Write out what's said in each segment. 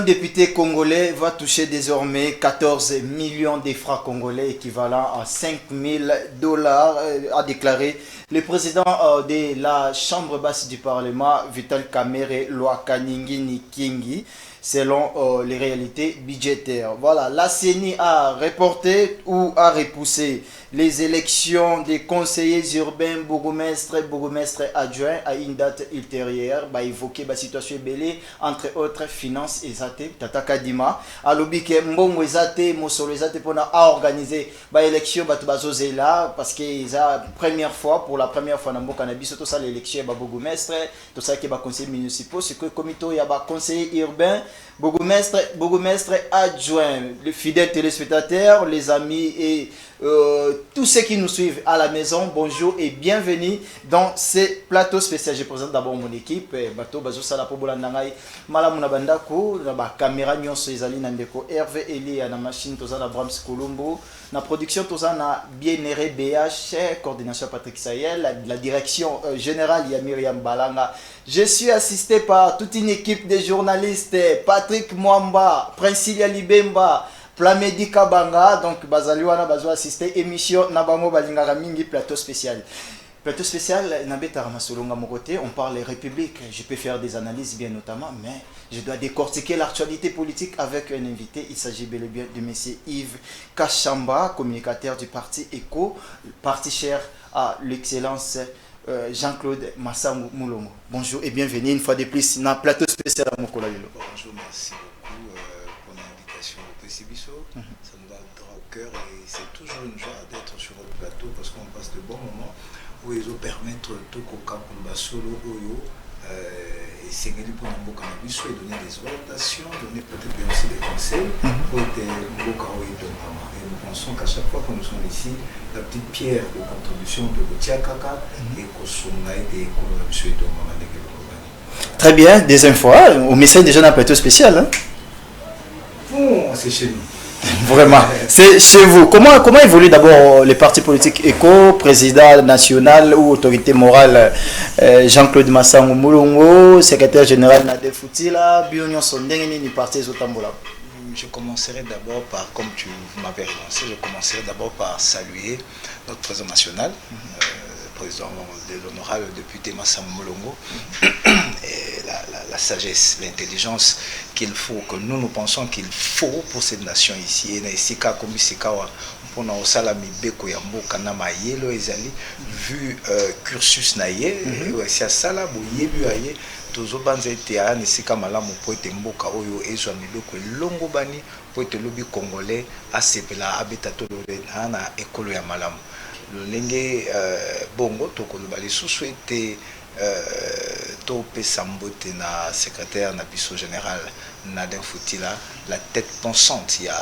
Un député congolais va toucher désormais 14 millions de francs congolais, équivalent à 5 000 dollars, a déclaré le président de la Chambre basse du Parlement, Vital Kamerhe Lwakaningi Nikingi, selon les réalités budgétaires. Voilà, la CENI a reporté ou a repoussé les élections des conseillers urbains, bourgmestres adjoints à une date ultérieure, évoquer la situation belée, entre autres finances et zate, Tata Kadima, alobi ke mbongo ezate, mosolo ezate pour organiser l'élection là parce que c'est la première fois, pour la première fois dans le biso tout ça l'élection ba bourgmestre, tout ça qui ba conseillers municipaux, c'est que comité il y a ba conseiller urbain, bourgmestre adjoint, les fidèles téléspectateurs, les amis et tous ceux qui nous suivent à la maison, bonjour et bienvenue dans ce plateau spécial. Je présente d'abord mon équipe, Bato Bazo Sala Pobolandangai, Malamuna Bandako, la caméra Nyonso Ezali Nandeko, Hervé Eli, la machine Tozana Brahms Colombo, la production Tozana Bien-Airé BH, coordination Patrick Sayel, la direction générale Myriam Balanga. Je suis assisté par toute une équipe de journalistes, Patrick Mwamba, Princilia Libemba, Plamedi Kabanga, donc Bazaliwana Bazo assisté émission Nabango Balingara Mingi plateau spécial. Plateau spécial, Nabeta Ramasolonga mon côté, on parle des républiques, je peux faire des analyses bien notamment, mais je dois décortiquer l'actualité politique avec un invité. Il s'agit bel et bien de M. Yves Kachamba, communicateur du parti ECO, parti cher à l'excellence Jean-Claude Massamou Moulongo. Bonjour et bienvenue une fois de plus dans le plateau spécial à Mokola. Bonjour, merci beaucoup pour l'invitation au PCBISO. Ça nous va droit au cœur et c'est toujours une joie d'être sur le plateau parce qu'on passe de bons moments où ils vont permettre tout Koka Kumba Solo Oyo et Sengeli pour Mboka Nabiso et donner des orientations, donner peut-être bien aussi des conseils pour être Mboka Oyo Domama. Et nous pensons qu'à chaque fois que nous sommes ici, la petite pierre de contribution de Botiakaka et Kosunga et Kolonabiso et Domama. Très bien, des infos. Au message déjà un plateau spécial. Hein? Bon, c'est chez nous. Vraiment, c'est chez vous. Comment évoluent d'abord les partis politiques ECO, président national ou autorité morale Jean-Claude Massamou Moulongo, secrétaire général Nadel Foutila, Bionion Sondengeni du parti Zotambola? Je commencerai d'abord par, comme tu m'avais relancé, je commencerai d'abord par saluer notre président national, président de l'honorable député Massamou Moulongo, et la sagesse, l'intelligence qu'il faut, que nous pensons qu'il faut pour cette nation ici. Et ici, comme ici, pour nous salami beko ya mboka na mayelo ezali vu cursus naie c'est ça là boyebi aye tozo banza ete ya nisika malamu po ete mboka oyo ezwa mibeko longo bani po ete lobi congolais asepela abeta to na ekolo ya malamu lolenge bongo tokoloba lisusu ete Topé Sambote na secrétaire na biso général Nadin Foutila, la tête pensante, il y a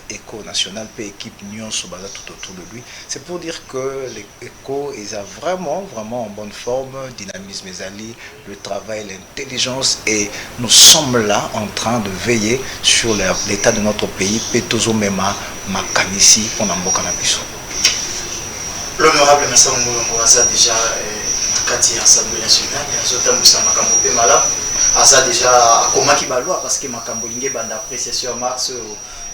ECO national, puis équipe Nyonso Baza tout autour de lui. C'est pour dire que l'ECO est vraiment en bonne forme, dynamisme ezali, le travail, l'intelligence, et nous sommes là en train de veiller sur l'état de notre pays, Petozo Mema Makanisi, on a mboka na biso. L'honorable Massamou Moulongo a déjà kati ya Assemblée nationale azotambusa makambo pe malamu aza déjà akomaki balwa parce que makambo linge banda appréciation mars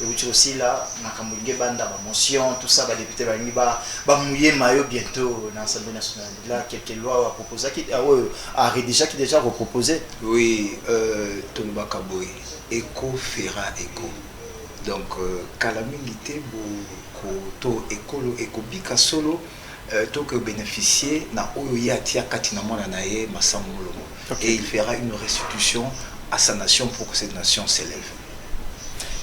et aussi là makambo linge banda ba motion tout ça ba député ba lingi ba mouiller maillot bientôt dans l'Assemblée nationale. Là quelques lois a proposé qui a déjà reproposé. Oui, Tolobaka boy ECO fera ECO. Donc calamité bo to écolo ekobika solo to que bénéficier na oya tia katina mona na ye Massamou Moulongo. Et il fera une restitution à sa nation pour que cette nation s'élève.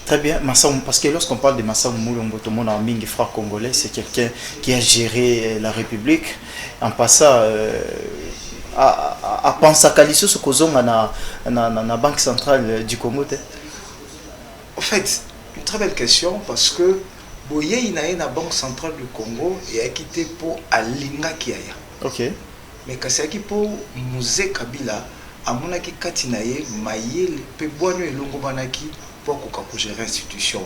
Très bien, Massamou, parce que lorsqu'on parle de Massamou Moulongo, tout le monde en mingi frère congolais, c'est quelqu'un qui a géré la République en passant à penser à Kalisso ce qu'on a na Banque centrale du Congo. En fait, une très belle question parce que Boye inaye na Banque centrale du Congo et a quitté pour Alinga Kiaya. Ok. Mais kasaki pour Mouzé Kabila, amonaki katinaye mayele pe boano elongo banaki pour gérer l'institution.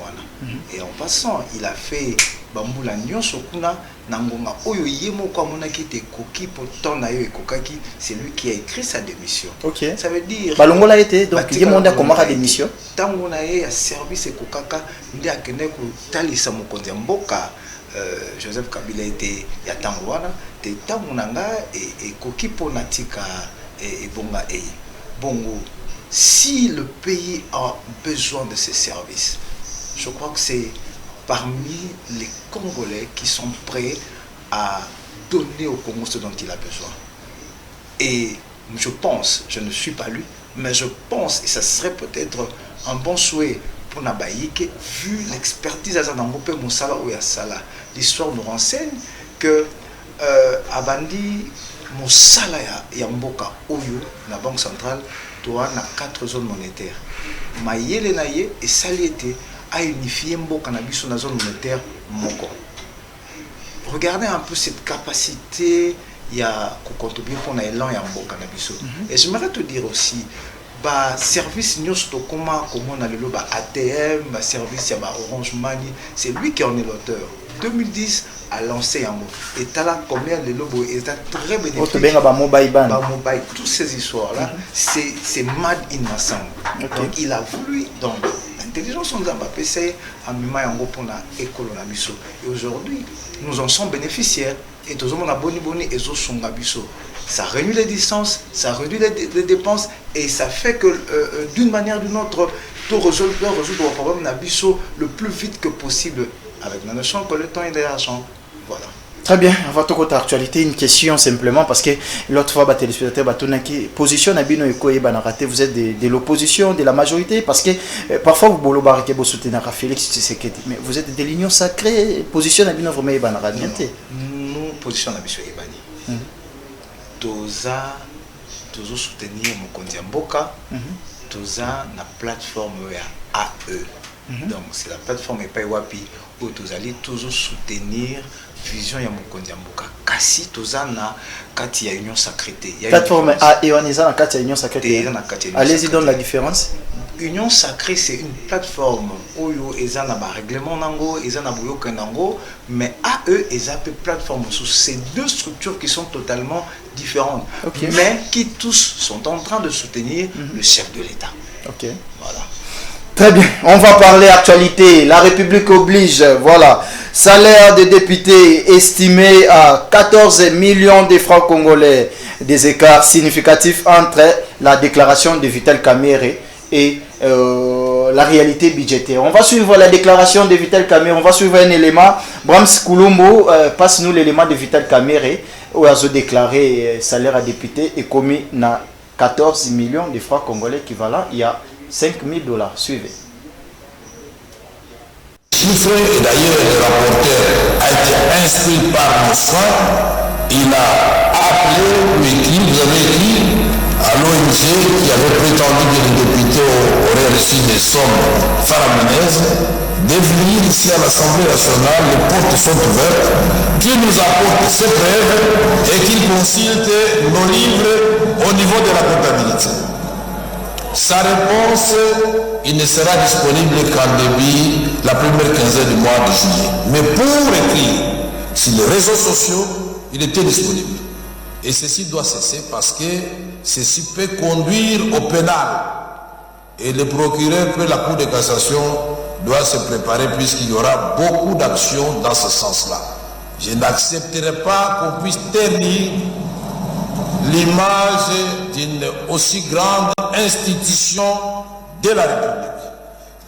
Et en passant, il a fait Bamboula Nyonso Kuna, Nangonga Oyo Yemo Kwamona qui était coquille pour ton aïe et Kokaki, c'est lui qui a écrit sa démission. Ok. Ça veut dire. Balongola était, donc Yemo a comment la démission. Tangona a servi et Kokaka, Ndi a Keneku, Talisa Mokonzi Mboka, Joseph Kabila était Yatangwana, Tangonanga et Koki Ponatika et Bonga Eye. Bongo. Si le pays a besoin de ces services, je crois que c'est parmi les Congolais qui sont prêts à donner au Congo ce dont il a besoin. Et je pense, je ne suis pas lui, mais je pense, et ça serait peut-être un bon souhait pour Nabaïke, vu l'expertise à Zanangope Moussala ou Yassala, l'histoire nous renseigne que Abandi Moussala Yamboka Oyo, la Banque centrale, doit na 4 zones monétaires. Mayele naye et Saliete a unifié Mboka na biso na zone monétaire Moko. Regardez un peu cette capacité, il y a contribuer pour l'élan et Mboka na biso. Et j'aimerais te dire aussi, bah service Nyosto comment on a le ATM, bah service ya Orange Money, c'est lui qui en est l'auteur. 2010 a lancé Yango. Et là combien les lobos est très bénéfique. Mobile, toutes ces histoires-là, c'est mad in Massang. Donc il a voulu, dans l'intelligence on a PC à Mima Yango pour la école na biso. Et aujourd'hui, nous en sommes bénéficiaires. Et tout le monde a boni et zo son biso. Ça réduit les distances, ça réduit les dépenses et ça fait que d'une manière ou d'une autre, tout résoudre le problème na biso le plus vite que possible. Avec la notion que le temps est de l'argent. Voilà. Très bien, on va tout côté actualité, une question simplement parce que l'autre fois, les téléspectateurs, position vous êtes de l'opposition, de la majorité, parce que parfois vous soutenez Félix Tshisekedi, mais vous êtes de l'union sacrée, position Nabino vraiment Banaradienté. Nous, position Nabino Ebani. Toza soutenir Mokonzi Mboka, Toza na plateforme AE. Donc c'est la plateforme Epaiwapi où tous allez toujours soutenir vision ya Mokonzi Mboka. Kasi tozana kati ya union sacrée. Plateforme A et on est dans kati ya union sacrée. Allez-y donne la différence. Union sacrée c'est une plateforme où ils ont un règlement nango, ils ont un bouillon nango, mais AE et ZAP plateforme sous ces deux structures qui sont totalement différentes, mais qui tous sont en train de soutenir le chef de l'État. Ok. Voilà. Très bien, on va parler actualité. La République oblige, voilà. Salaire des députés estimé à 14 millions de francs congolais. Des écarts significatifs entre la déclaration de Vital Kamerhe et la réalité budgétaire. On va suivre la déclaration de Vital Kamerhe. On va suivre un élément. Brahms Koulombo, passe-nous l'élément de Vital Kamerhe où il a déclaré salaire à député et commis à 14 millions de francs congolais équivalent. Il y a 5 000 $. Suivez. Chiffré, et d'ailleurs le rapporteur a été instruit par nos soins, il a appelé, vous avez écrit à l'ONG qui avait prétendu que les députés auraient reçu des sommes faramineuses, de venir ici à l'Assemblée nationale, les portes sont ouvertes, qu'il nous apporte ses preuves et qu'il consulte nos livres au niveau de la comptabilité. Sa réponse, il ne sera disponible qu'en début la première quinzaine du mois de juillet. Mais pour écrire sur les réseaux sociaux, il était disponible. Et ceci doit cesser parce que ceci peut conduire au pénal. Et le procureur que la Cour de cassation doit se préparer puisqu'il y aura beaucoup d'actions dans ce sens-là. Je n'accepterai pas qu'on puisse ternir l'image d'une aussi grande institution de la République.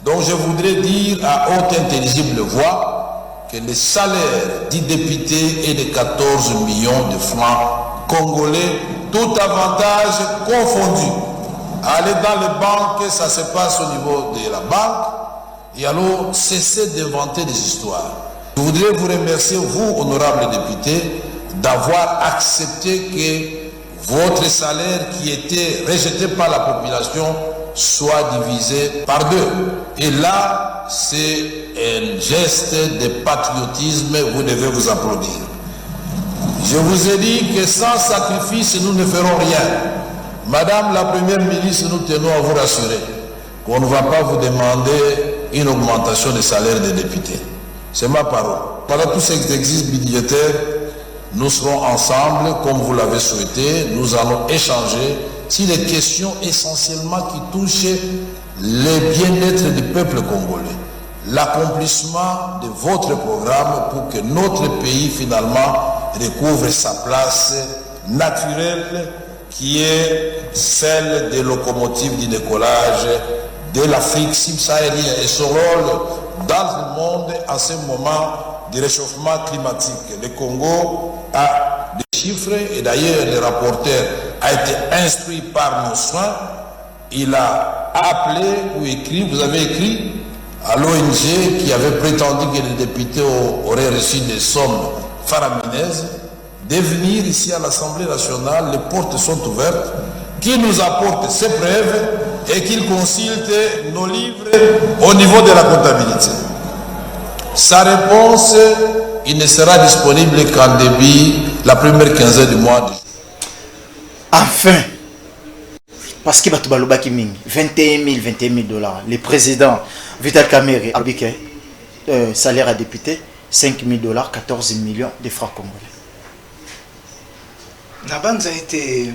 Donc je voudrais dire à haute intelligible voix que le salaire du député est de 14 millions de francs congolais, tout avantage confondu. Aller dans les banques, ça se passe au niveau de la banque, et alors cessez d'inventer des histoires. Je voudrais vous remercier, vous, honorables députés, d'avoir accepté que votre salaire qui était rejeté par la population soit divisé par deux. Et là, c'est un geste de patriotisme, vous devez vous applaudir. Je vous ai dit que sans sacrifice, nous ne ferons rien. Madame la Première ministre, nous tenons à vous rassurer. qu'on ne va pas vous demander une augmentation des salaires des députés. C'est ma parole. Pendant tous ces exercices budgétaires, nous serons ensemble, comme vous l'avez souhaité. Nous allons échanger sur les questions essentiellement qui touchent le bien-être du peuple congolais. L'accomplissement de votre programme pour que notre pays finalement recouvre sa place naturelle qui est celle des locomotives du décollage de l'Afrique subsaharienne et son rôle dans le monde en ce moment du réchauffement climatique. Le Congo a des chiffres et d'ailleurs le rapporteur a été instruit par nos soins. Il a appelé ou écrit, vous avez écrit à l'ONG qui avait prétendu que les députés auraient reçu des sommes faramineuses de venir ici à l'Assemblée nationale. Les portes sont ouvertes, qu'il nous apporte ses preuves et qu'il consulte nos livres au niveau de la comptabilité. Sa réponse, il ne sera disponible qu'en début, la première quinzaine du mois. Enfin, parce que 21 000 dollars. Le président Vital Kamerhe a dit que salaire à député 5 000 dollars, 14 millions de francs congolais. Nabanz a été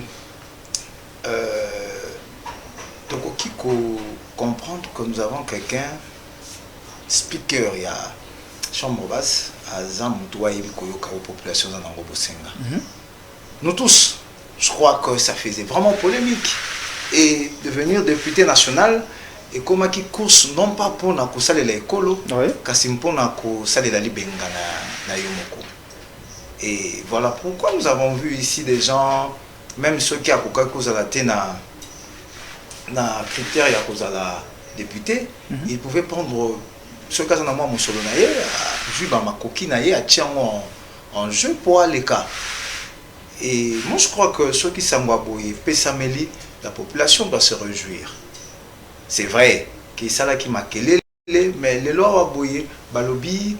comprendre que nous avons quelqu'un, speaker, il y a chambre basse, à Zamoutoua et Koyoka aux populations dans Robosenga. Nous tous, je crois que ça faisait vraiment polémique. Et devenir député national, et comme qui course non pas pour na kusale la écolo, kasi pour na kusale la libenga na yomoko. Et voilà pourquoi nous avons vu ici des gens, même ceux qui a cause à la tena na critère ya cause à la député, ils pouvaient prendre ce cas en moi musolo na ye, vu ba makoki na ye a tiango en jeu pour aller cas. Et moi je crois que ceux qui s'engouaboye pesameli, la population doit se réjouir. C'est vrai que ça là qui m'a kelele, mais les lois aboyé balobi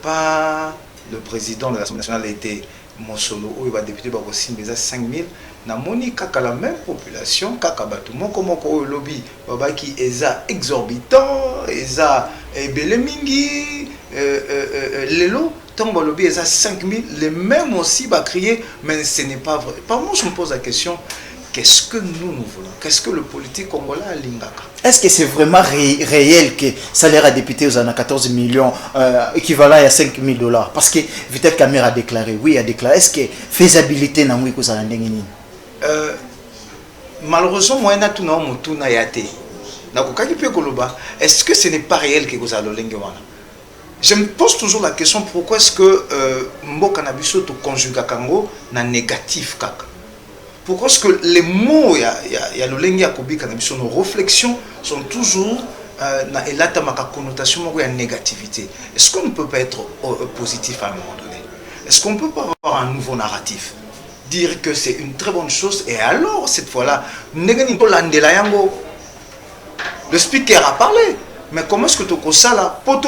pas le président de l'Assemblée nationale était Monsolo ou il va député ba aussi mais à 5000 na moni kaka la même population kaka batumo comme ko lobby baba qui eza exorbitant eza ebele mingi lelo tombe lobby eza 5000 les mêmes aussi va crier mais ce n'est pas vrai. Par moi je me pose la question, qu'est-ce que nous voulons? Qu'est-ce que le politique congolais a l'ingaka? Est-ce que c'est vraiment réel que salaire à député aux 14 millions équivalent à 5 000 dollars? Parce que Vital Kamerhe a déclaré, oui, a déclaré. Est-ce que faisabilité n'a pas de malheureusement, moi, est-ce que ce n'est pas réel que vous avez l'ingénieur? Je me pose toujours la question, pourquoi est-ce que Mboka Nabiso to conjuga kango na négatif kaka? Pourquoi est-ce que les mots, il y a le lingue à Kobi Cannabis, nos réflexions sont toujours et là, tu as ma connotation de négativité. Est-ce qu'on ne peut pas être positif à un moment donné? Est-ce qu'on ne peut pas avoir un nouveau narratif? Dire que c'est une très bonne chose et alors, cette fois-là, le speaker a parlé. Mais comment est-ce que tu as ça là pour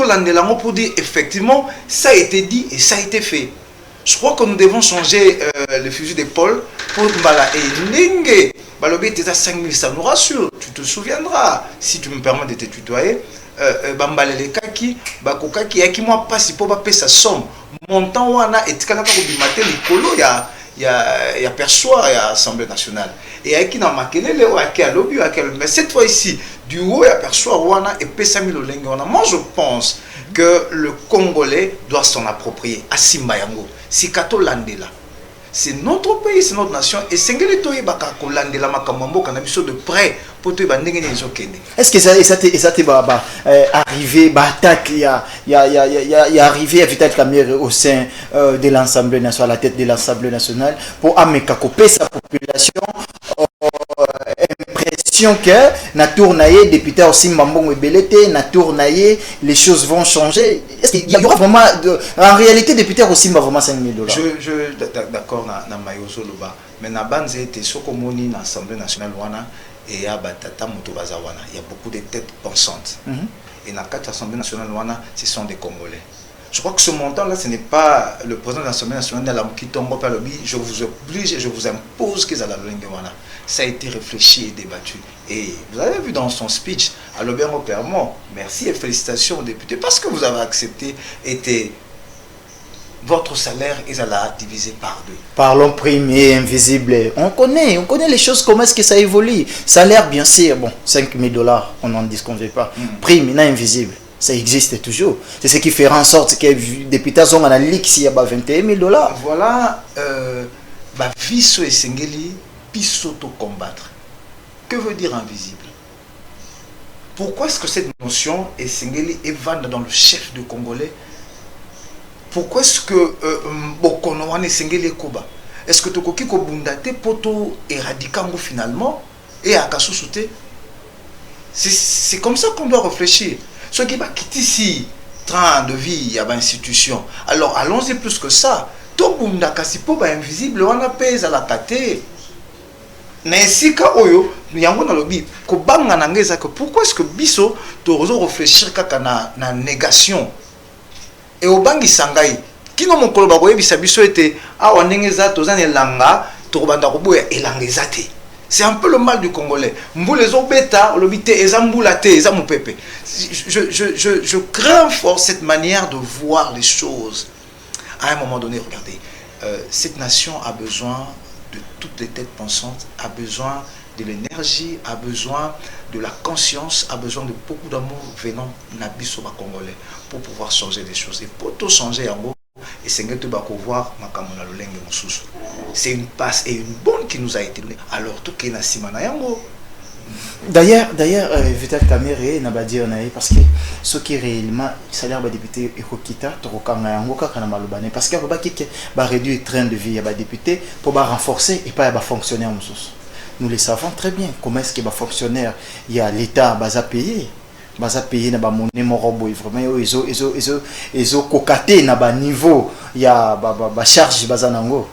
dire effectivement, ça a été dit et ça a été fait? Je crois que nous devons changer le fusil d'épaule pour Mbala et Ningue. Balobi était à 5000, ça nous rassure. Tu te souviendras, si tu me permets de te tutoyer, Bambalele Kaki, Bakokaki, et qui moi passe pour payer sa somme. Montant wana et Tikanaka Bimate, Nicolo, il y a perçoit, il y a Assemblée nationale. Et avec qui n'a makelele, ou à lobby, mais cette fois ici, du haut, il y a perçoit wana et Pesami Lolengwana. Moi je pense que le Congolais doit s'en approprier. Asimba Yango. Si Kato Landela. C'est notre pays, c'est notre nation. Et c'est que baka Landela Makamambo Kanabiso de près pour te bandéguer les okende. Est-ce que ça t'est arrivé, attaque, il y a arrivé à Vital Kamerhe au sein de l'Assemblée nationale, à la tête de l'Assemblée nationale, pour amekakoper sa population. Impression que na tournaye député aussi Mbambongo Ebelete na tournaye les choses vont changer. Est-ce qu'il y aura vraiment en réalité député aussi va vraiment 5 000 dollars? Je d'accord na mayozo loba mais na banze était sokomoni na Assemblée nationale wana et ya batata moto bazawana il y a beaucoup de têtes pensantes et na quatre Assemblée nationale wana ce sont des Congolais. Je crois que ce montant-là, ce n'est pas le président de l'Assemblée nationale qui tombe par le je vous oblige et je vous impose qu'ils aient la langue. Ça a été réfléchi et débattu. Et vous avez vu dans son speech, à l'Aubert Permont, merci et félicitations aux députés parce que vous avez accepté votre salaire, ils allaient diviser par 2. Parlons prime et invisible. On connaît les choses, comment est-ce que ça évolue. Salaire, bien sûr, bon, 5 000 $, on n'en disconvient pas. Prime, non invisible. Ça existe toujours. C'est ce qui fera en sorte que les députés sont en ligue s'il y a 21 000 $. Voilà, Viso et Sengeli, Pisoto combattre. Que veut dire invisible? Pourquoi est-ce que cette notion est Sengeli et vendre dans le chef de Congolais? Pourquoi est-ce que Bokonoane et Sengeli Koba? Est-ce que Tokoki Kobundate Poto éradiquant finalement et à Kassousouté? C'est comme ça qu'on doit réfléchir. Ce qui va quitter ici, train de vie, il y a une institution. Alors allons-y plus que ça. Tobunda Kasipo invisible, on a payé à la kate. Naisika Oyo, yango na lobi, kobanga nangeza que pourquoi est-ce que biso tozo réfléchir kaka na négation? Et au bangi sangai, kino mokolo ba koyebisa biso ete awa ndengeza tozane langa, tokobanda koboya elangeza te. C'est un peu le mal du Congolais. Je crains fort cette manière de voir les choses. À un moment donné, regardez, cette nation a besoin de toutes les têtes pensantes, a besoin de l'énergie, a besoin de la conscience, a besoin de beaucoup d'amour venant d'Abisoba Congolais pour pouvoir changer les choses. Et pour tout changer en gros, et c'est une passe et une bonne qui nous a été donnée. Alors tout qui est na simana yango. D'ailleurs, Vital Kamerhe n'a pas dit parce que ce qui est réellement salaire de député Ekokita Torokanga yango kaka na malobane parce que ba kike ba réduire train de vie ya ba député pour ba renforcer et pas ba fonctionnaire mususu. Nous le savons très bien comment est-ce que ba fonctionnaire il y a l'état baza payé na ba monnaie morobo vraiment ils ont cocaté na ba niveau il y a ba charge baza nango.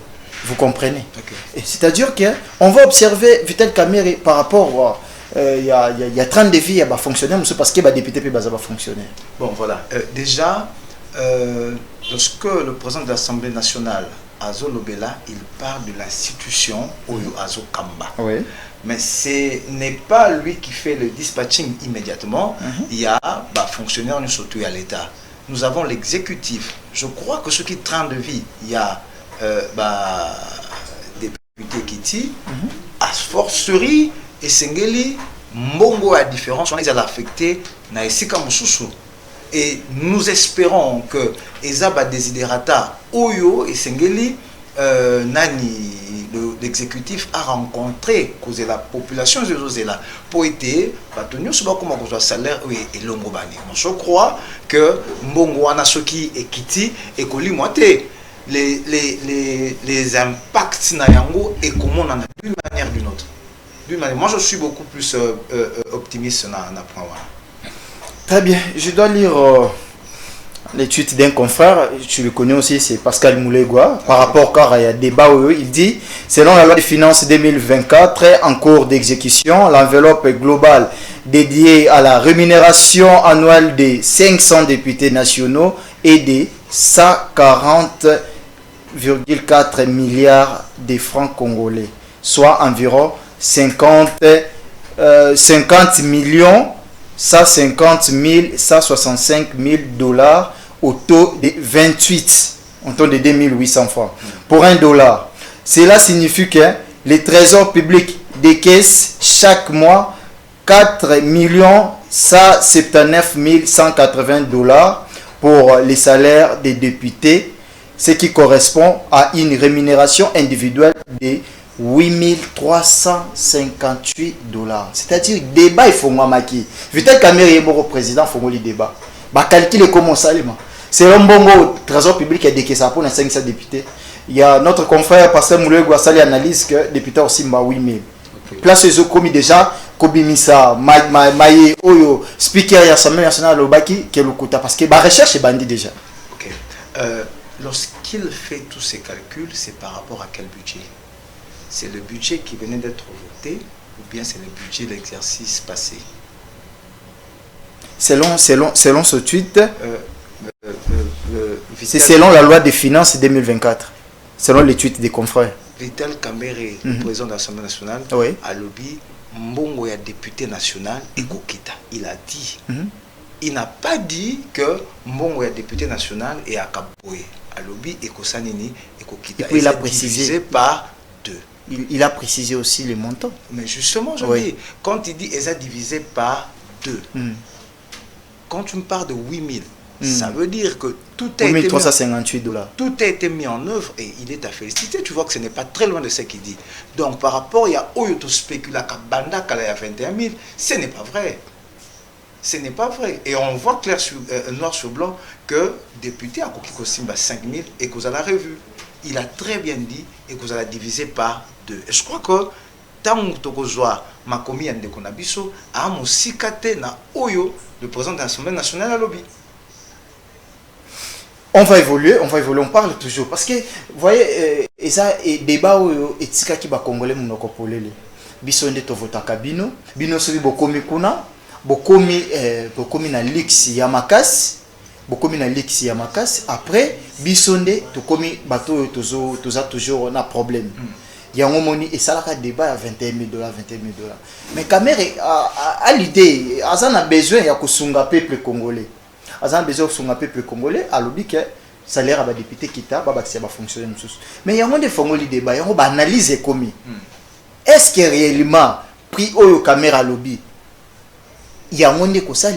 Vous comprenez? Okay. C'est-à-dire qu'on va observer Vital Kamerhe par rapport il y a 30 de vie, il y a fonctionnaire, parce que les députés peuvent fonctionner. Bon, voilà. Déjà, lorsque le président de l'Assemblée nationale, Azo Lobela, il parle de l'institution Oyo Azo Kamba. Oui. Mais ce n'est pas lui qui fait le dispatching immédiatement. Il y a fonctionnaires, nous surtout à l'État. Nous avons l'exécutif. Je crois que ce qui train de vie, il y a député Kiti, à forcerie et Sengeli, Mbongo à différence, on les a affectés na esika mususu. Et nous espérons que Ezaba Desiderata, Oyo et Sengeli, l'exécutif a rencontré cause la population de Zozela pour être battu sur comment on salaire et l'ongobani. Je crois que Mbongo Anasoki et Kiti et Koli Moite les impacts nayango et comment on en a d'une manière ou d'une autre. Moi je suis beaucoup plus optimiste dans point. Très bien, je dois lire l'étude d'un confrère, tu le connais aussi, c'est Pascal Moulegua, par rapport car il y a débat où il dit, selon la loi de finances 2024 en cours d'exécution, l'enveloppe globale dédiée à la rémunération annuelle des 500 députés nationaux est de 140,4 milliards de francs congolais, soit environ 50 millions 150 165 000 $ au taux de 28, au taux de 2800 francs pour $1. Cela signifie que les trésors publics décaissent chaque mois 4 179 180 $ pour les salaires des députés, ce qui correspond à une rémunération individuelle de 8 358 $. C'est-à-dire, débat, il faut maki. Vital Kamerhe est mon président, il faut le débat. Bah, calculer comment ça, c'est un bon mot, trésor public qui a décaissé pour 500 députés. Il y a notre confrère, Pasteur Moulé Guassali, analyse que les députés aussi, 8 000. Place les commis déjà, Kobimisa, Maye, Oyo, speaker de l'Assemblée nationale, Lobaki, qui est le quota. Parce que la recherche est bandit déjà. Ok. Lorsqu'il fait tous ces calculs, c'est par rapport à quel budget? C'est le budget qui venait d'être voté ou bien c'est le budget de l'exercice passé? Selon ce tweet, C'est selon la loi des finances 2024, selon les tweets des confrères. Vital Kamere, le président de l'Assemblée nationale, a lobby Mbongo ya député national et Kokita. Il a dit, il n'a pas dit que Mbongo ya député national et à Kaboye. A lobby et Kosanini et Kokita. Et puis il a précisé divisé par 2. Il a précisé aussi les montants. Mais justement, je dis, quand il dit ils a divisé par 2, quand tu me parles de 8000, ça veut dire que tout a, été tout a été mis en œuvre et il est à féliciter. Tu vois que ce n'est pas très loin de ce qu'il dit. Donc par rapport, il y a Oyoto spécula Kabanda Kala 21 000, ce n'est pas vrai. Ce n'est pas vrai. Et on voit clair sur, noir sur blanc que député à Kokiko Simba 5 000 et que vous avez revu. Il a très bien dit et que vous allez diviser par 2. Et je crois que tant que vous avez Makomi Yandekonabiso, à Mosikate na Oyo, le président de l'Assemblée nationale à lobby. On va évoluer, on parle toujours. Parce que, vous voyez, il y a des débats où il y a des Congolais qui sont les Bisonde Tovotaka Bino, Bino Sobi Bokomi Kuna, Bokomi na Lix Yamakas, Bokomi na Lix Yamakas, après, Bisonde, Tokomi Bato Toza toujours un problème. Il y a un moment et ça a débat à 21 000 $, 21 000 $. Mais Kamere a l'idée, il a besoin de Sunga peuple congolais. Il a besoin de Sunga peuple congolais, à l'objet que salaire à député qui t'a, ça va fonctionner. Mais il y a un débat, il y a une analyse commis. Est-ce que réellement, pris au caméra lobby, il y a un monde qui ça. Vous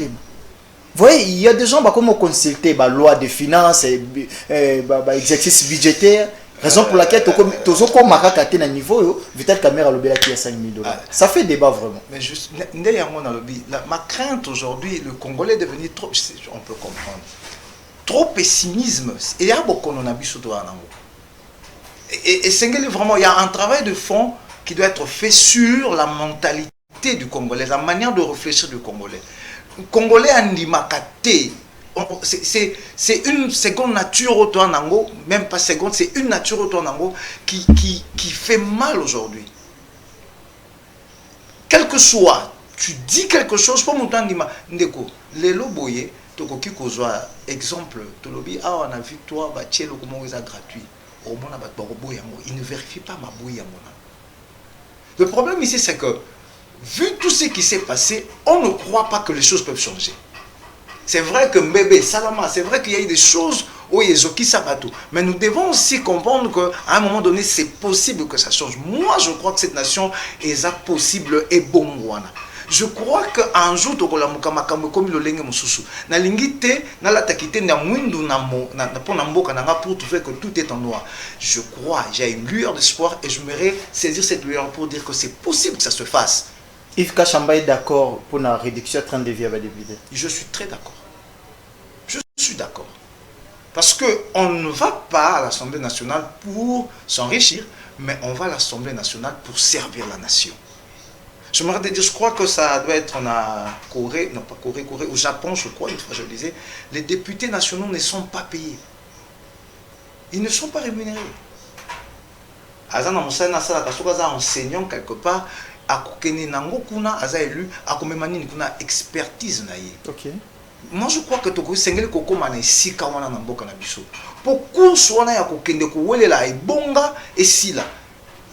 voyez, il y a des gens qui ont consulté la loi de finances, l'exercice budgétaire. Raison pour laquelle tu as un niveau, Vital Kamere lobby qui a 5 000 $. Ça fait débat vraiment. Mais juste, ma crainte aujourd'hui, le Congolais est devenu trop, on peut comprendre, trop pessimisme. Et il y a beaucoup de choses. Et c'est vraiment, il y a un travail de fond qui doit être fait sur la mentalité du Congolais, la manière de réfléchir du Congolais. Le Congolais a une c'est une seconde nature au Nango, même pas seconde, c'est une nature au Nango qui fait mal aujourd'hui. Quel que soit, tu dis quelque chose, pour mon temps, Ndeko, les loboye, tokoki kozwa exemple, to lobby, ah on a vu toi, bah tiens, le comment est gratuit. Il ne vérifie pas ma bouille. Le problème ici, c'est que, vu tout ce qui s'est passé, on ne croit pas que les choses peuvent changer. C'est vrai que Mbebe, Salama, c'est vrai qu'il y a eu des choses où il y a Sabato. Mais nous devons aussi comprendre qu'à un moment donné, c'est possible que ça change. Moi, je crois que cette nation est possible et bon. Je crois qu'un jour, comme le lenge mususu, na lingite, na la takite, na mwindu na mboka nanga pour trouver que tout est en noir. Je crois, j'ai une lueur d'espoir et je voudrais saisir cette lueur pour dire que c'est possible que ça se fasse. Yves Kachamba est d'accord pour la réduction de train de vie à député. Je suis très d'accord. Je suis d'accord. Parce qu'on ne va pas à l'Assemblée nationale pour s'enrichir, mais on va à l'Assemblée nationale pour servir la nation. Je me dire, je crois que ça doit être en Corée, non pas Corée, au Japon, je crois, une fois je le disais, les députés nationaux ne sont pas payés. Ils ne sont pas rémunérés. Enseignant quelque part, expertise. Okay. Moi je crois que tu as koko mana sika wana na mboka na biso. Pour course wana ya kokende ko welela ebonga esila.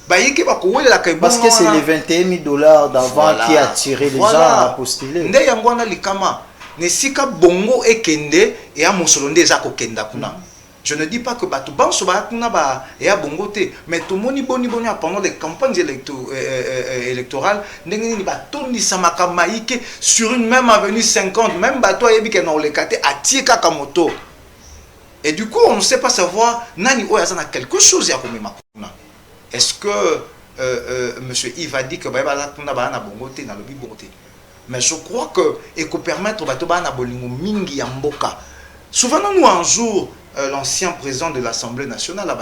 Parce que c'est les 21 000 $ d'avant qui a attiré les gens à postuler. Nde yango wana likama ne sika bongo ekende et a mosolonde eza kokenda kuna. Je ne dis pas que tout le monde est à bon côté, mais tout le monde pendant les campagnes électorales, sur une même avenue 50, même bateau à Tiekakamoto. Et du coup, on ne sait pas savoir quelque chose. Est-ce que M. Yves a dit que mais je crois que et que permettre mingi ya mboka. Souvenons-nous un jour l'ancien président de l'Assemblée nationale a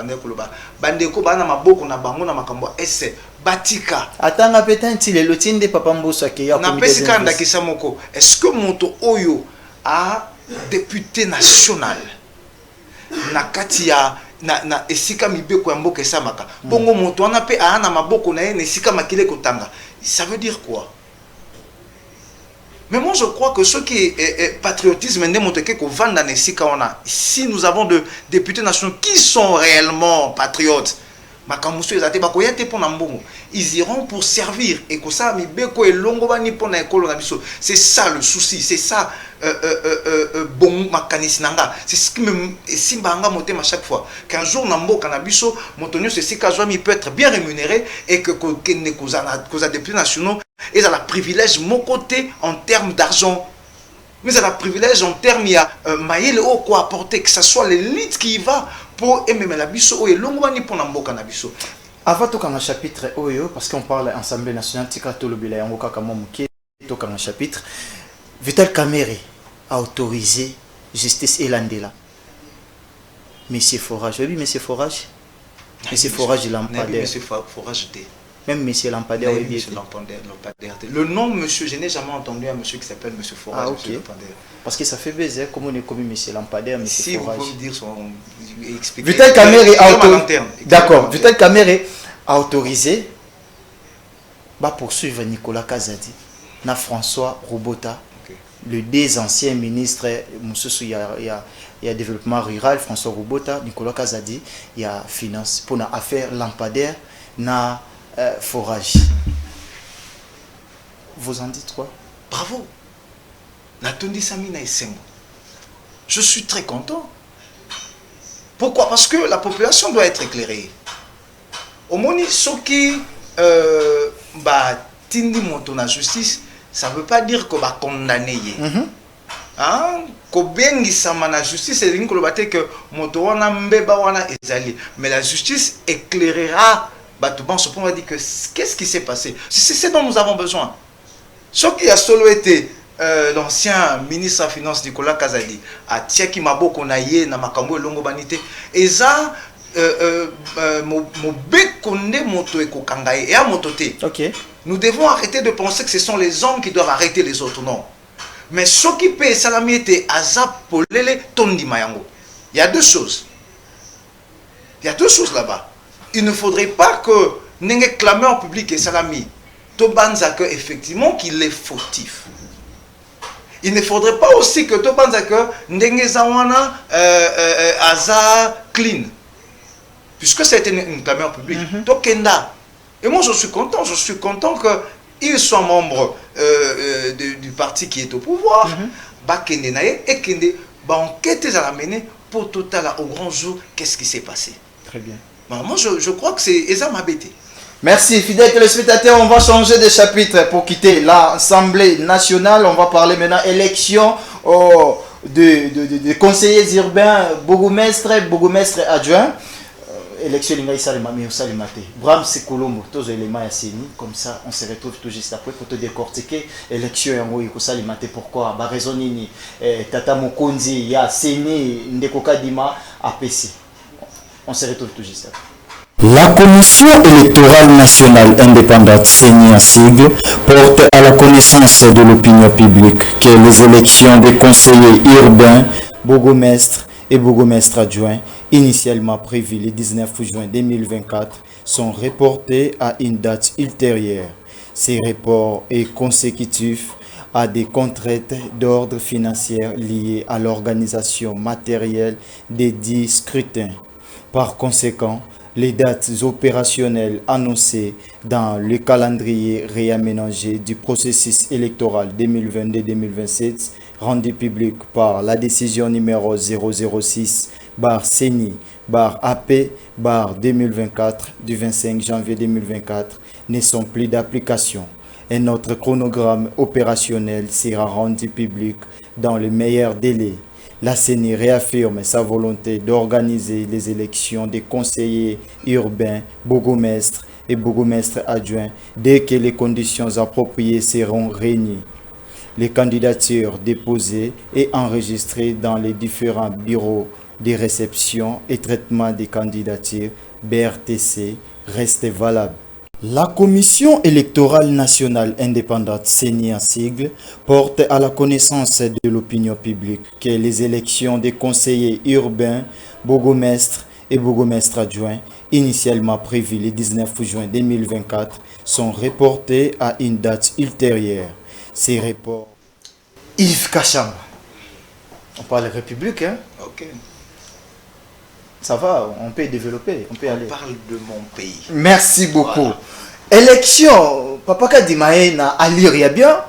bandeko bana maboko na bango na makambo ese batika atanga peut-être le lotine de papa Mbosa qui a na pesika ndakisa moko. Est-ce que moto oyo a député national na kati ya na esika mibeko ya mboka esamaka bongo moto wana pe ana maboko na ye na esika makile kotanga, ça veut dire quoi? Mais moi, je crois que ce qui est patriotisme, si nous avons de députés nationaux qui sont réellement patriotes, ils iront pour servir. Et c'est ça le souci, c'est ça bon c'est ce qui me simbanga motem à chaque fois qu'un jour nambo canabiso montonio c'est si il peut être bien rémunéré et que cause députés nationaux et à la privilège mon côté en termes d'argent, mais à la privilège en termes il y a maïle au quoi apporter, que ce soit l'élite qui y va pour aimer la biso et longwani pour nambo canabiso. Avant tout un chapitre oyo parce qu'on parle Assemblée nationale tika tolobila yango kaka momuke to un chapitre Vital Kamerhe a autorisé justice et Landela. Monsieur Forage, oui, Monsieur Forage. Monsieur Forage Lampadaire. Monsieur Forage D. Même Monsieur Lampadaire, oui, Monsieur Lampadaire. Le nom, monsieur, je n'ai jamais entendu un monsieur qui s'appelle Monsieur Forage. Ah, ok. Parce que ça fait baiser, comme on est commis Monsieur Lampadaire, Monsieur Forage. Si vous pouvez dire son. Vital Kamerhe a autorisé. D'accord, Vital Kamerhe a autorisé. Va poursuivre Nicolas Kazadi, na François Robota. Le deux anciens ministres, il y a développement rural, François Robota, Nicolas Kazadi, il y a finance pour l'affaire lampadaire, na forage. Vous en dites quoi? Bravo. Je suis très content. Pourquoi? Parce que la population doit être éclairée. Au moni soki tindi monto na justice, ça ne veut pas dire qu'on va condamner. La justice, c'est que mais la justice éclairera. On va dire que qu'est-ce qui s'est passé? C'est ce dont nous avons besoin. Ce qui a solo été l'ancien ministre des Finances Nicolas Kazadi, à Tiaki Maboko Naye, na Makambo Longo Banité, et ça, nous devons arrêter de penser que ce sont les hommes qui doivent arrêter les autres, non. Mais ce qui paye salami était azap polele tondi mayango. Il y a deux choses. Il y a deux choses là-bas. Il ne faudrait pas que n'enge clamé en public et salami tobanzake effectivement qu'il est fautif. Il ne faudrait pas aussi que tobanzake n'enge zawana aza clean. Puisque c'était une clamée en public. Tokenda. Et moi je suis content qu'il soit membre du parti qui est au pouvoir, Bakende Naye, et Kende, enquête à la mener pour total au grand jour, qu'est-ce qui s'est passé. Très bien. Moi je crois que c'est Eza Mabete. Merci, fidèles téléspectateurs. On va changer de chapitre pour quitter l'Assemblée nationale. On va parler maintenant élection de conseillers urbains, bourgmestre adjoint. Élection linga isalema mais osalimate. Bram Sekolombo, tous les éléments yasseni, comme ça on se retrouve tout juste après pour te décortiquer élection yango ikosalimate. Pourquoi? Ba raison nini Tata Mokonzi ya seni ndeko Kadima APC. On se retrouve tout juste après. La Commission électorale nationale indépendante CENI en sigle porte à la connaissance de l'opinion publique que les élections des conseillers urbains, bourgmestres et bourgmestres adjoints initialement prévues le 19 juin 2024 sont reportées à une date ultérieure. Ces reports est consécutif à des contraintes d'ordre financier liées à l'organisation matérielle des dits scrutins. Par conséquent, les dates opérationnelles annoncées dans le calendrier réaménagé du processus électoral 2022-2027 rendu public par la décision numéro 006/CENI/AP/2024 du 25 janvier 2024 ne sont plus d'application. Un autre chronogramme opérationnel sera rendu public dans le meilleur délai. La CENI réaffirme sa volonté d'organiser les élections des conseillers urbains, bourgmestres et bourgmestres adjoints dès que les conditions appropriées seront réunies. Les candidatures déposées et enregistrées dans les différents bureaux de réception et traitement des candidatures BRTC restent valables. La Commission électorale nationale indépendante CENI en sigle porte à la connaissance de l'opinion publique que les élections des conseillers urbains, bourgmestres et bourgmestres adjoints initialement prévues le 19 juin 2024 sont reportées à une date ultérieure. Ces reports. Yves Kachamba. On parle de République, hein? Ok. Ça va, on peut développer, on peut aller. On parle de mon pays. Merci beaucoup. Voilà. Élection, Papa Kadimae na alire ya bien.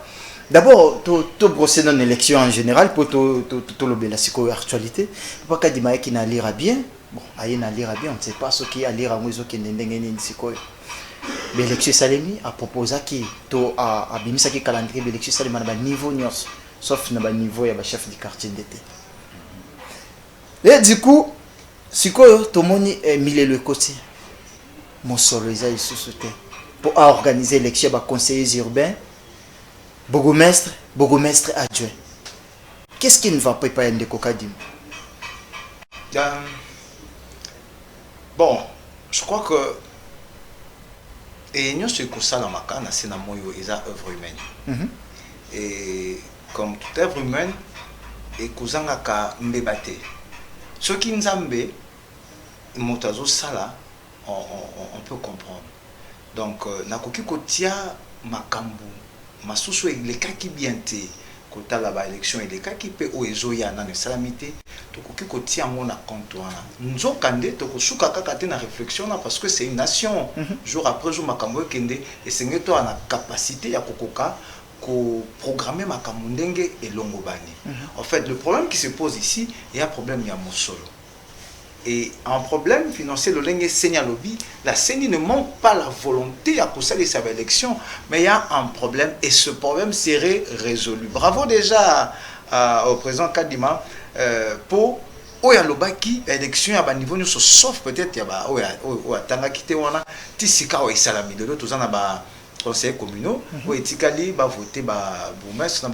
D'abord, tu brosser dans l'élection en général pour tout le actualité. Papa Kadimae qui na lire bien. Bon, aïe na lire bien, on ne sait pas ce qui a lire à moi qui n'est sikoyo. Mais l'élection Salemi a proposé qui to a bimisa qui calendrier l'élection Salemi na niveau nyos, sauf na niveau ya chef du quartier d'été. Et du coup, sikoyo to moni mille le côté. Mon solo ils sous-sauté pour organiser l'élection des conseillers urbains, bourgmestre adjoint. Qu'est-ce qui ne va pas y de Kokadim? Bon, je crois que et nous sommes comme ça dans ma canne, c'est dans mon œuvre humaine. Et comme toute œuvre humaine, et kuzanga ka mbebate. Ce qui nous ambe, motazo sala, on peut comprendre. Donc, nakoki kotia makambu, masusu les cas qui bien te, kota la ba élection et les cas qui peut oezo ya na salamité, tokoki kotia mon na comptoir. Nzo kande tokosuka kaka te na réflexion na parce que c'est une nation. Jour après jour makambu kende et c'est to na capacité ya kokoka ko programmer makambu ndenge et longobani. En fait, le problème qui se pose ici, il y a un problème ya mosolo. Et un problème financier, le Lengue Seigneur Lobby, la CENI ne manque pas la volonté à procéder à cette élection, mais il y a un problème et ce problème serait résolu. Bravo déjà au président Kadima pour Oyalobaki, l'élection à niveau nous sauf peut-être il y a Tanga Kite Wana, Tisika ou Salami de l'autre, conseillers communaux, où Etikali va voter bourgmestre,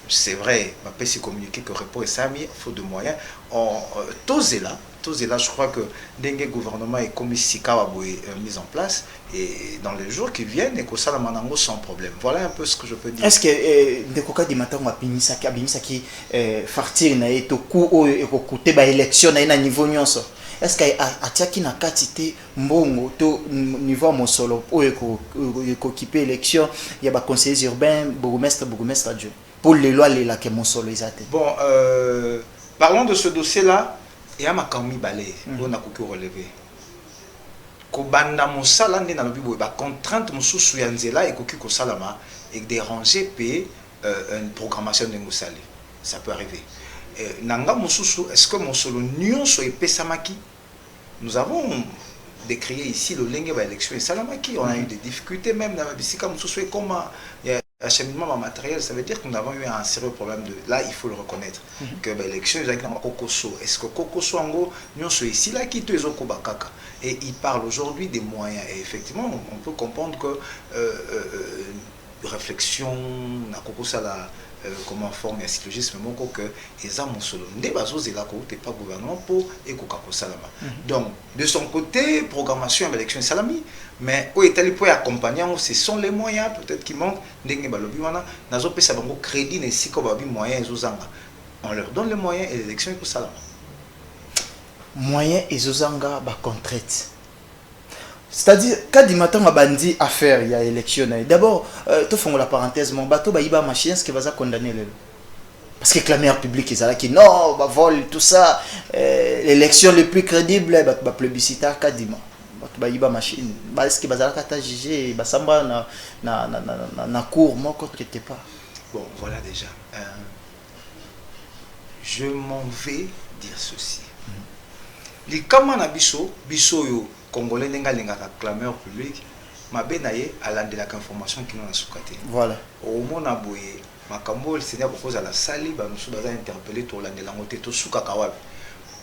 c'est vrai, ma PC communiquer que report et Sami, faute de moyens, tosé là, je crois que Dengue gouvernement est comme Sika mise en place et dans les jours qui viennent, et que ça la manango sans problème. Voilà un peu ce que je peux dire. Est-ce que Ndekoka di matin ma pinisa qui fartir na eto ku et côté ba élection na niveau nyonso? Est-ce qu'il y a qui na quantité mbongo to niveau mon solo pour occuper l'élection, il y a des conseillers urbains, bourgmestre adjoint pour les lois les là que mon solo ils attendent. Bon, parlons de ce dossier là. Il y a ma kami balé, on a coupé relevé. Kobanda mosala ndi na lobi boy ba contrainte mususu ya nzela et koki ko salama et déranger payer une programmation de musali. Ça peut arriver. Nanga mususu, est-ce que mon solo nyonso et pesamaki? Nous avons décrié ici le lenge ba élection et salamaki, on a eu des difficultés même dans la bisika mususu et comment acheminement matériel, ça veut dire que nous avons eu un sérieux problème de là, il faut le reconnaître que l'élection ils ont Kokoso. Est-ce que Kokoso en gros nous sommes ici là qui te kaka et il parle aujourd'hui des moyens et effectivement on peut comprendre que réflexion na Kokosa la comment former un syllogisme mon que ils ont mon solo ne bazo zela ko te pas gouvernement pour ekoka ko salama. Donc de son côté programmation élection salami mais au Italie pour accompagner ce sont les moyens peut-être qui manquent ndenge balobi wana nazo pesa bango crédit ne siko babi moyens ezozanga on leur donne les moyens et l'élection ko salama moyens ezozanga ba contrainte. C'est-à-dire, quand du matin, on a bandit affaire, il y a élection. D'abord, tout fond la parenthèse, mon bateau, il y a machine qui va condamner. Parce que la meilleure publique, ils ont dit non, bah vol, tout ça, l'élection le plus crédible, bah plébiscite, quasiment. Bah il y a machine. Bah est-ce que bah ça va juger, bah ça va na cour, moi quand tu n'étais pas. Bon, voilà déjà. Je m'en vais dire ceci. Les kamana biso yo. Congolais n'enga clameur public ma benaye à l'andela information qui nous a soukaté. Voilà. Au mona boye makambo le Seigneur propose à la sali ba nous baza interpeller to l'andela ngote to suka kawabi.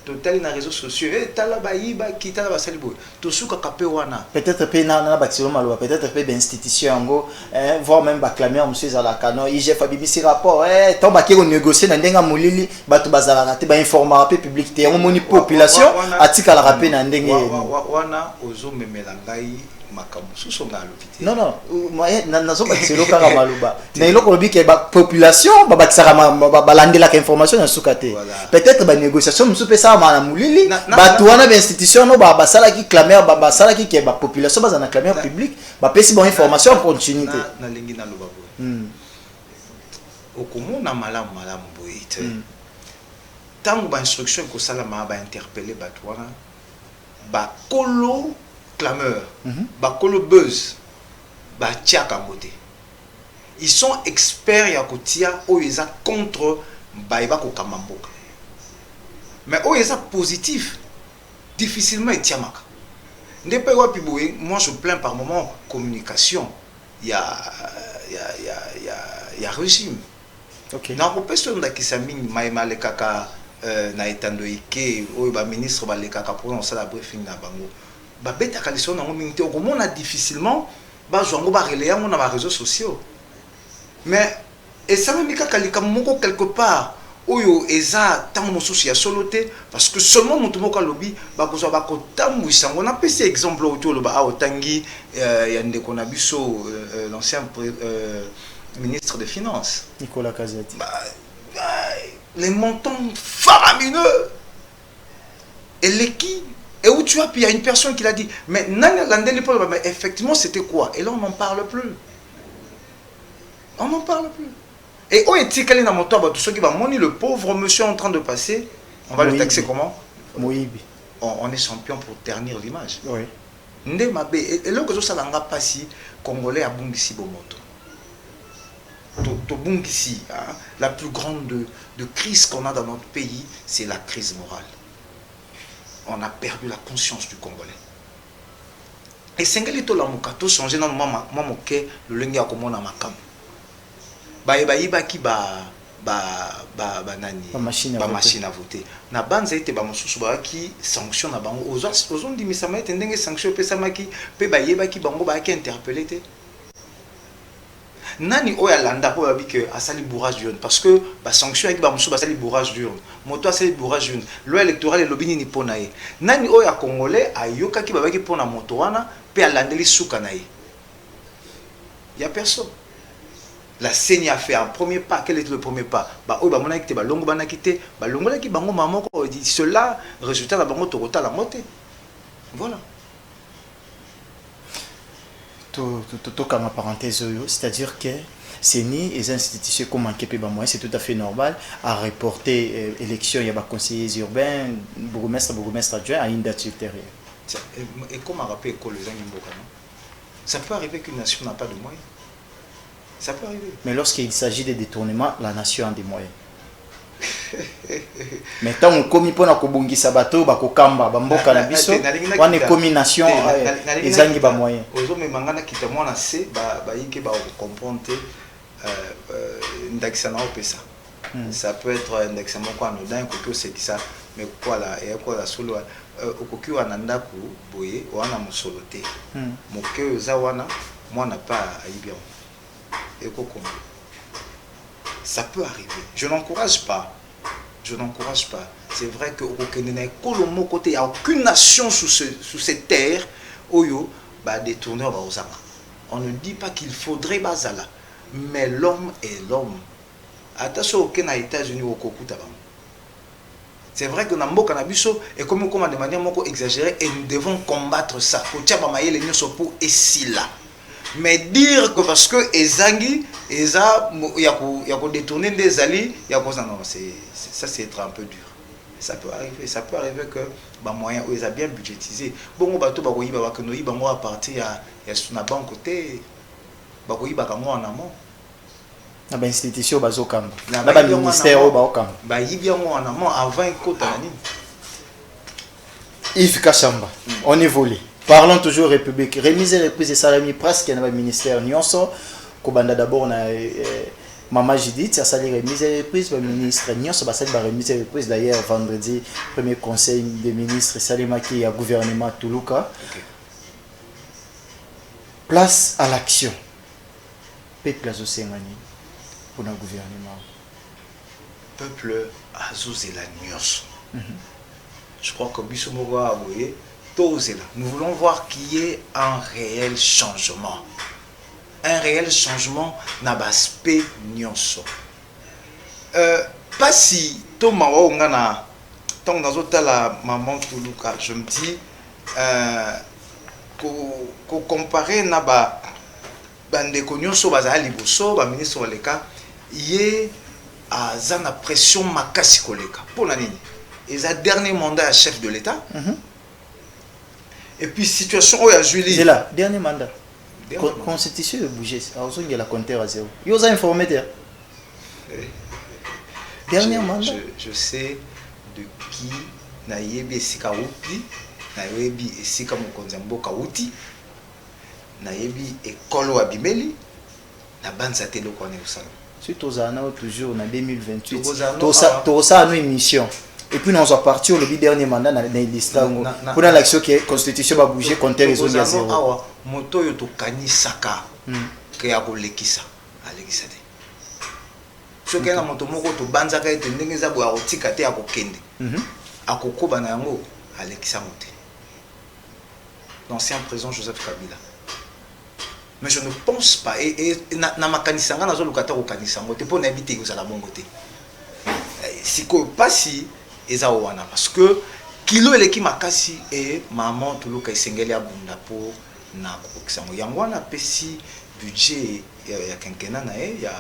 Total na réseaux sociaux et tala ba yiba ki tala ba sali boye to suka kapé wana. Peut-être pe na bâtiment maloba peut-être pe d'institution ngo voire même ba clameur monsieur za la canon IGF abimisi rapport to ba ki négocier na ndenga molili bato bazala raté ba informer pe public te on moni population atika la rapé na ndenge wana ozo memela ngai makambo suso nga lopité. Non nazo ba tselo kaka maloba na iloko lobi ke ba population ba batisaka ba landela ka information na sukate peut-être ba négociation musu pe ça na mulili ba tuana ba institution no ba sala ki clameur ba sala ki ke ba population ba na clameur public ba pesi bon information en continuité na lingi na loba okomona malamu boye te tango ba instruction ko sala ma ba interpeller bato wana ba kolo clameur ba kolo buzz ba tiaka mbote ils sont experts ya kotia oyo contre ba ko kamamboka mais oyo positif difficilement etiamaka ndepe wapi boye moi je plains par moment communication il y a régime. Okay. Na kopesa ndakisa mingi maema le kaka na etando ike oyo ba ministre ba le kaka pour on sala briefing na bango. Ba beta kaliso na mingi te okomona difficilement ba jongo ba relayer na ba réseaux sociaux. Mais et ça même kaka lika moko quelque part oyo eza tango mosusu ya solo te parce que seulement mutu moko lobi ba kozwa ba kotamwisa ngona pesi exemple oyo loba a otangi ya ndeko na biso l'ancien ministre des Finances Nicolas Kazadi. Les montants faramineux et l'équipe et où tu as puis il y a une personne qui l'a dit mais effectivement c'était quoi et là on n'en parle plus et où est-il qu'elle est dans mon temps tout ce qui va monter le pauvre monsieur en train de passer on va le taxer comment Moïbi. On est champion pour ternir l'image oui et là que ça n'a pas si congolais a bungisi bomoto Tobungisi, la plus grande de crise qu'on a dans notre pays, c'est la crise morale. On a perdu la conscience du Congolais. Et c'est que la mukato changer dans le cœur le lengi akomona makam. Machine à voter. Na banza ite ba mosusu ba ki sanction na bango ozon dimisama ete ndenge sanction pesa maki pe ba yeba ki bango ba ki interpeller te. Nani oya landa po babi que asali bourrage d'urne parce que ba sanction avec ba musu ba sali bourrage d'urne moto asali bourrage d'urne loi électorale et lobini ni pona ye nani oya congolais ayoka ki babaki pona moto wana pe alandeli suka na ye y a personne. La CENI a fait un premier pas. Quel était le premier pas? Bah oyo ba mona kité ba longo bana kité ba longo la ki bango mamoko dit cela résultat la bango tokota la moté voilà. Comme parenthèse, c'est-à-dire que CENI et les institutions comme c'est tout à fait normal à reporter l'élection, il y a des conseillers urbains, bourgmestre adjoint à une date ultérieure. Et comme on rappelle que les ça peut arriver qu'une nation n'a pas de moyens. Ça peut arriver. Mais lorsqu'il s'agit de détournement, la nation a des moyens. Mais tant on commis pour na kobungisa bato bakokamba bamboka na biso wana combination ezangi ba moyen ozo me mangana kita mwana se ba yike ba comprendre ndakisa na opesa ça peut être indexement quoi anodin ko c'est ça mais quoi là et quoi la solo okoki wana ndaku boye wana musolo te moke za wana mwana pas ayibi et kokon. Ça peut arriver. Je n'encourage pas. Je n'encourage pas. C'est vrai que au Kenya, il n'y a aucune nation sous cette terre où il va détourner aux amas. On ne dit pas qu'il faudrait bazala, mais l'homme est l'homme. Attention au Kenya, États-Unis, au Kokuta. C'est vrai que dans le Canabiso, et comme on a de manière exagérée, et nous devons combattre ça. Pour ici là. Mais dire que parce que Ezangi, il y a détourné des alliés, non, ça c'est être un peu dur. Ça peut arriver que les moyens, ils ont bien budgétisé. Bon, on va tout à partir à son banque côté, en amont. Na ba institution bazokamba. Na ba ministère baokamba. Ba yibiango en amont avant kota nani. Yves Kachamba, on évolue. Parlons toujours République. Remise et reprise de salami presque dans le ministère Nyonso. Kobanda d'abord na Maman Judith, ça sali remise et reprise le ministre Nyonso ba sali ba remise et reprise d'ailleurs vendredi premier conseil des ministres Salimaki à gouvernement Toulouka. Place à l'action. Peuple azosengani pour le gouvernement. Peuple azosela Nyonso. Je crois que Bissomogo a voyé. Nous voulons voir qu'il y ait un réel changement. Un réel changement n'a pas aspect nyonso. Pas si Thomas Ongana, tant dans la maman Toulouka, je me dis qu'on comparer n'a pas bande nyonso bazali bosso, ba ministre Waleka, ye aza na pression makasi koleka mpona nini eza dernier mandat ya chef de l'état et puis situation oyo azwili c'est là dernier mandat constitution de bouger azongi la compteur à zéro yo za informé te dernier mandat je sais de qui nayebi esika uti nayebi esika mokonzi ya mboka uti nayebi ekolo abimeli na banza te eloko wana ekosala si tozala toujours na 2028 tozosala no émission et puis nous sommes partis au dernier mandat dans l'histoire pour l'action qui est constitution va bouger compter les zones à zéro awa moto yo tokanisaka ke ya kolekisa alekisa te soki na moto moko tobanzaka ete ndenge eza boya kotika te ya kokende akokoba na yango alekisa ngo te l'ancien président Joseph Kabila. Mais je ne pense pas et na makanisa nga nazoluka ta kokanisa ngo te mpo na habite kozala bongo te sikoyo pasi eza wana parce que kilo eleki makasi e maman toluka esengeli abunda mpo na kokokisa ngo yango wana apesi budget ya quinquennat na ye ya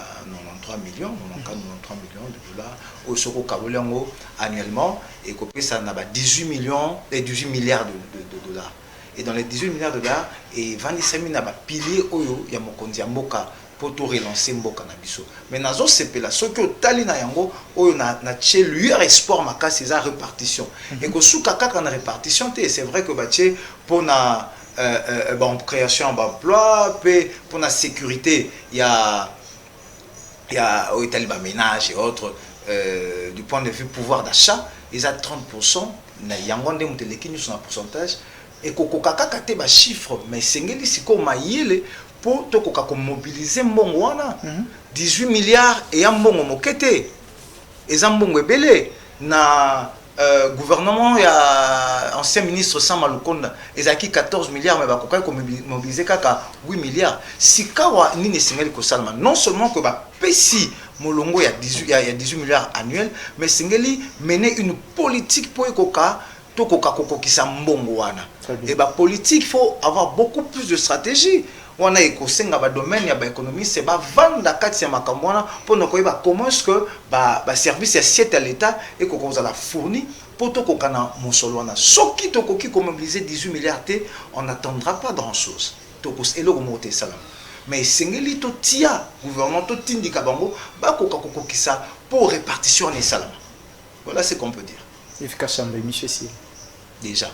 93 millions 93 millions de dollars oyo soki okaboli yango annuellement ekopesa na ba 18 millions et 18 milliards de dollars. Et dans les 18 milliards de dollars, et 25 000 piliers oyo ya mokonzi ya mboka pour tout relancer mboka na biso. Mais nazo sepela soki otali na yango oyo na tche lueur espoir makasi eza répartition. Et ko suka kaka na répartition te c'est vrai que ba tche pour na création d'emploi, pour la sécurité, il y a au taliban ménage et autres du point de vue pouvoir d'achat, ils ont 30%, na yangonde muteleki nous son pourcentage. Et kokokaka kate ba chiffre mais sengeli siko mayele pour to kokako mobiliser mbongo wana 18 milliards et ya mbongo mokete eza mbongo ebele na gouvernement ya ancien ministre Sama Lukonda ezaki 14 milliards mais bakoka ko mobiliser kaka 8 milliards sikawa nini sengeli ko salama non seulement que ba pesi molongo ya 18 milliards annuels mais sengeli mener une politique pour ekoka to kokakokokisa mbongo wana. Et bah politique, il faut avoir beaucoup plus de stratégie. On a écosenga ba domaine ya ba économie c'est ba vendre kati ya makamwana pour ne koyeba comment est-ce que ba service assiette à l'état et qu'on vous a la fourni pour to kokana mosolo wana soki to koki ko mobiliser 18 milliards té on n'attendra pas grand chose. To kos elo monter salam. Mais sengeli to tia gouvernement to tindika bango ba kokakokisa pour répartition en salam. Voilà ce qu'on peut dire. Efficace chambre Michel Cyr. Déjà.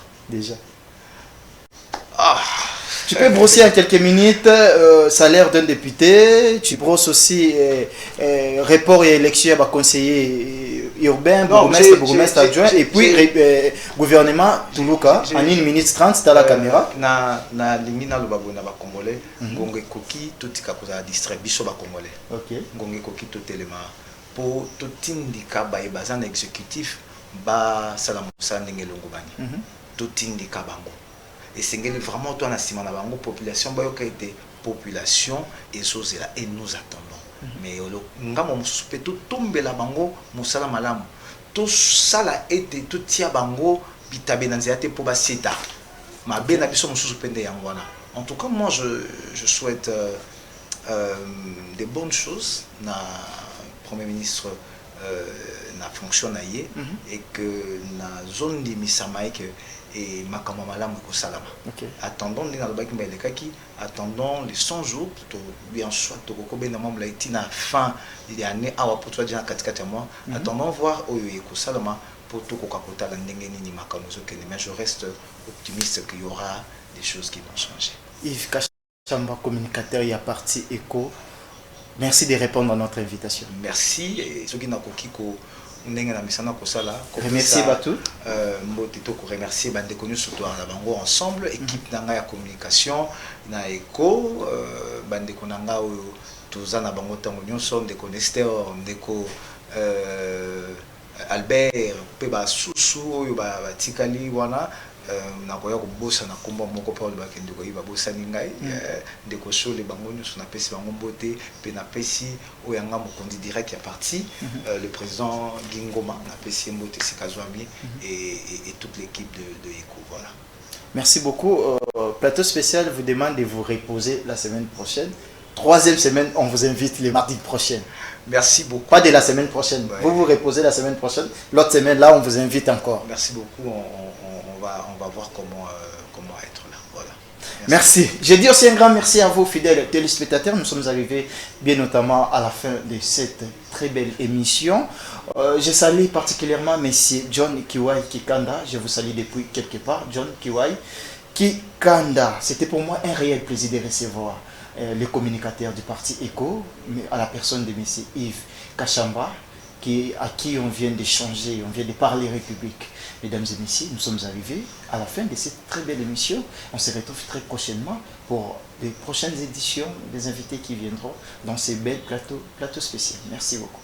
Tu peux brosser en quelques minutes salaire d'un député, tu brosses aussi rapport et élection à conseiller urbain, bourgmestre adjoint, et puis gouvernement Toulouka, en 1 minute 30, dans la caméra. Na limina lo babona ba congolais, ngongé koki totika koza distribution ba congolais. OK. Ngongé koki to telema pour to tindika ba bazan exécutif ba salamusa ndenge longo bani. To tindika bango. Et c'est vraiment toi na sima na bango population ba yoka été population et sozela et nous attendons. Mais ngamo musupe to tombela bango musala malamu. To sala été to tia bango bitabe na nzete po ba seta. Ma bena biso mususu pende yango wana. En tout cas moi je souhaite des bonnes choses na premier ministre na fonction na ye et que na zone de misamaïque et makama malamu ko salama. Attendons ndina lobaki mbelekaki, attendons les 100 jours to bien soit to ko bena mamla itina fin de année awa pour toi déjà katikati moi. Attendons voir oyo ko salama pour to ko kakota la ndenge nini makamo zokene mais je reste optimiste qu'il y aura des choses qui vont changer. Yves Kachamba, communicateur et à parti Eco. Merci de répondre à notre invitation. Merci et ceux qui n'ont pas ko ndenge na misana ko sala remercier batou mbote to ko remercier bande connu surtout na bango ensemble équipe nanga ya communication na Eco bande konanga oyo toza na bango tango nyonso ndeko Nestor ndeko Albert pe ba susu oyo ba tikali wana na koya ko bossa na komba moko pa ba kende ko yiba bossa ni ngai ndeko sole bango nyonso na pesi bango mbote pe na pesi oyanga mokondi direct ya parti le président Gingoma na pesi mbote Sikazwami et toute l'équipe de Eco. Voilà. Merci beaucoup. Plateau spécial vous demande de vous reposer la semaine prochaine. troisième semaine, on vous invite les mardis prochains. Merci beaucoup. Pas de la semaine prochaine. Ouais. Vous vous reposez la semaine prochaine. L'autre semaine, là, on vous invite encore. Merci beaucoup. On va voir comment être là. Voilà. Merci. Je dis aussi un grand merci à vous, fidèles téléspectateurs. Nous sommes arrivés bien notamment à la fin de cette très belle émission. Je salue particulièrement M. John Kiwai Kikanda. Je vous salue depuis quelque part. John Kiwai Kikanda. C'était pour moi un réel plaisir de recevoir le communicateur du parti ECO, à la personne de M. Yves Kachamba, à qui on vient d'échanger, on vient de parler République. Mesdames et messieurs, nous sommes arrivés à la fin de cette très belle émission. On se retrouve très prochainement pour les prochaines éditions, des invités qui viendront dans ces belles plateaux spéciaux. Merci beaucoup.